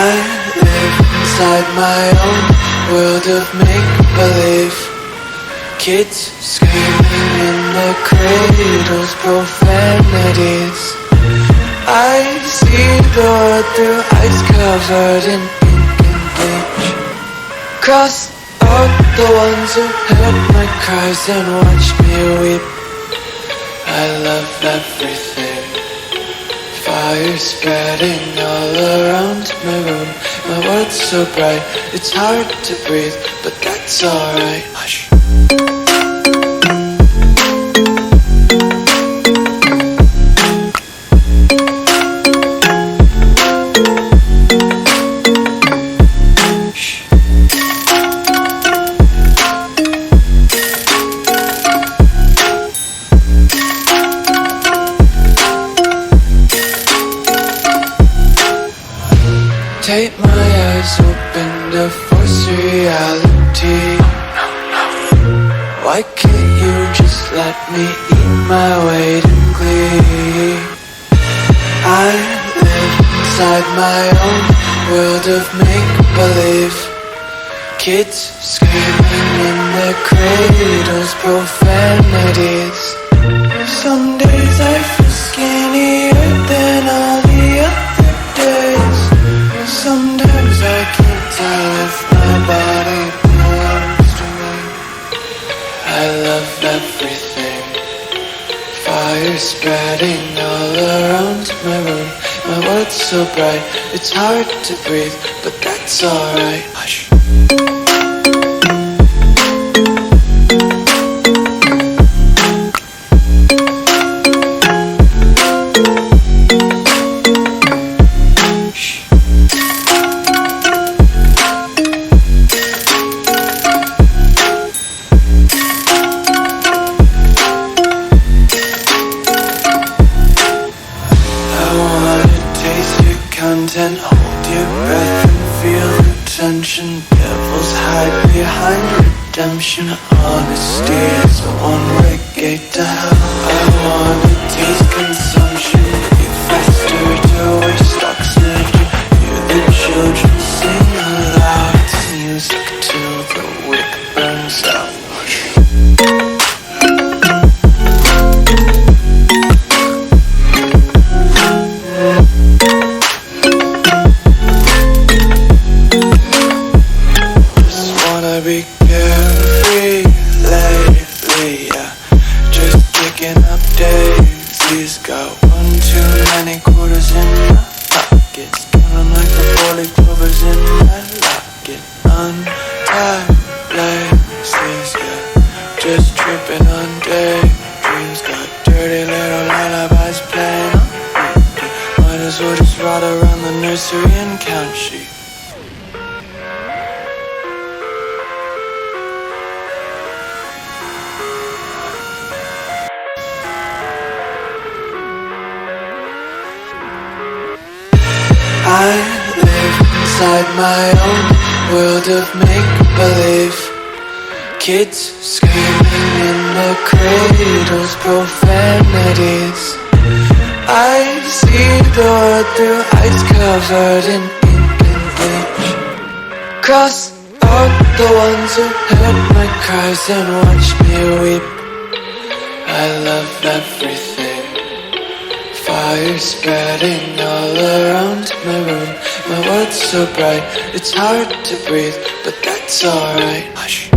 I live inside my own world of make-believe. Kids screaming in their cradles, profanities. I see the world through ice covered in ink and bleach. Cross out the ones who heard my cries and watched me weep. I love everything. Fire spreading all around my room. My world's so bright, it's hard to breathe, but that's alright. Hush. Take my eyes open to force reality. Why can't you just let me eat my weight in glee? I live inside my own world of make-believe. Kids screaming in their cradles, profanities. Some days I feel skinnier than all the other days. Sometimes I can't tell if my body belongs to me. I love everything. Fire spreading all around my room. My world's so bright, it's hard to breathe, but that's alright. Hush. Content, hold your breath and feel the tension. Devils hide behind redemption. Honesty is a one-way gate to hell. I wanna taste consumption. Be faster to waste oxygen. Hear the children sing aloud. It's music till the wick burns out. Be carefree lately, yeah. Just picking up daisies. Got one too many quarters in my pockets. Feeling like the four-leaf clovers in my locket. Untied laces, yeah. Just tripping on daydreams. Got dirty little lullabies playing on repeat. Might as well just ride around the nursery and count sheep. I live inside my own world of make-believe. Kids screaming in their cradles, profanities. I see the world through ice covered in ink and bleach. Cross out the ones who heard my cries and watched me weep. I love everything. Fire spreading all around my room. My world's so bright, it's hard to breathe, but that's alright. Hush.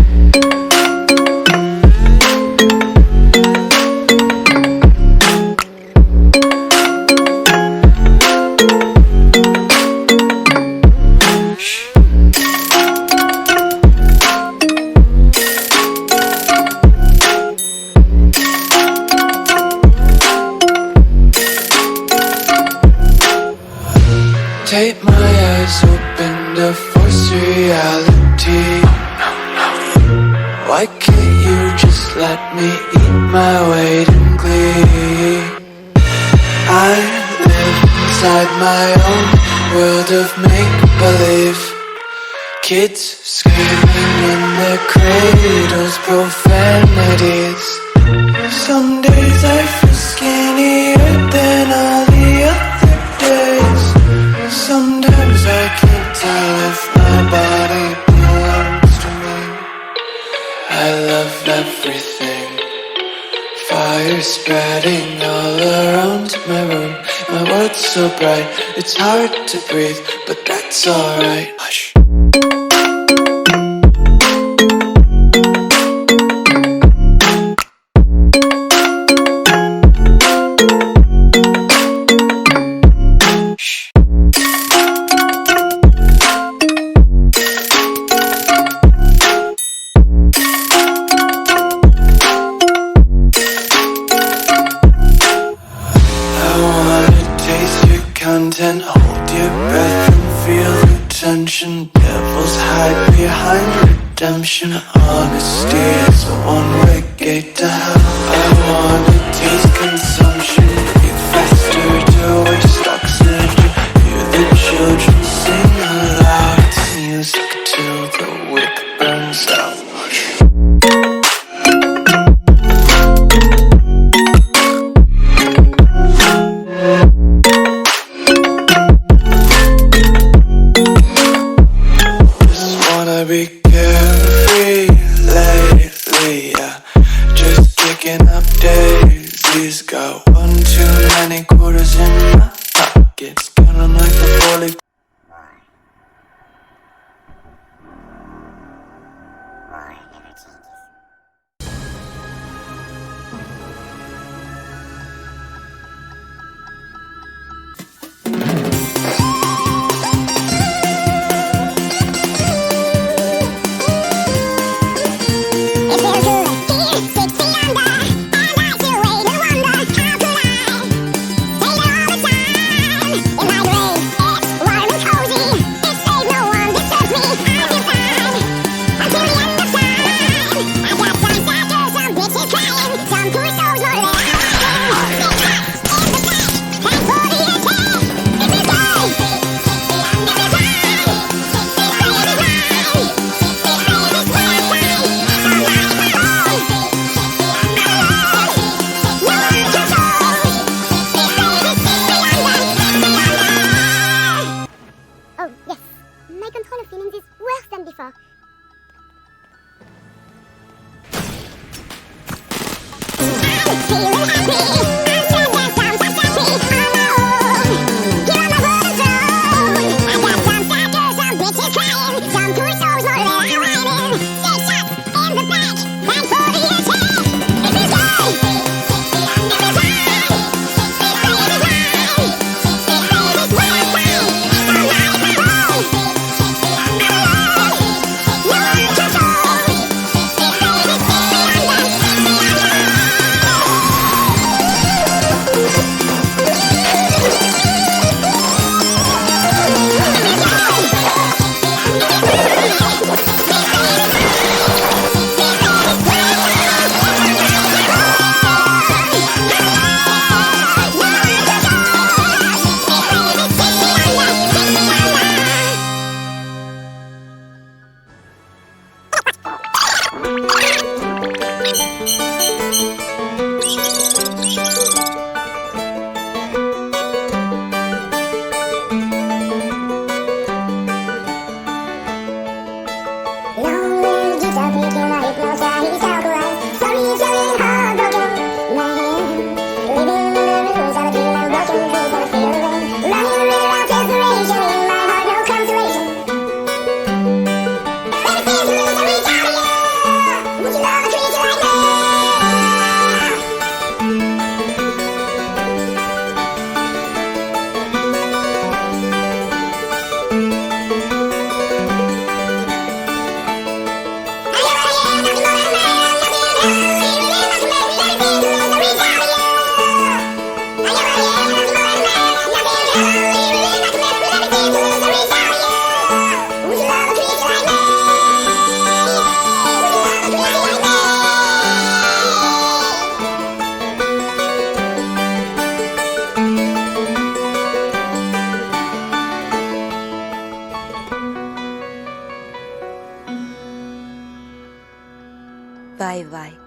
Take my eyes open to force reality. Why can't you just let me eat my weight in glee? I live inside my own world of make-believe. Kids screaming in their cradles, profanities. Some days I feel skinnier than all the other days. Sometimes I can't colors spreading all around my room. My world's so bright, it's hard to breathe, but that's alright. Hush. Content, hold your breath and feel the tension. Devils hide behind redemption. Honesty is a one-way gate to hell. I wanna taste consumption. Breathe faster to waste oxygen. Hear the children sing aloud. It's music till the wick burns out. Be carefree lately, yeah. Just kicking up daisies. Got one too many quarters in my pockets. Count 'em like a bully. My control of feelings is worse than before. I'm feeling happy. Bye bye.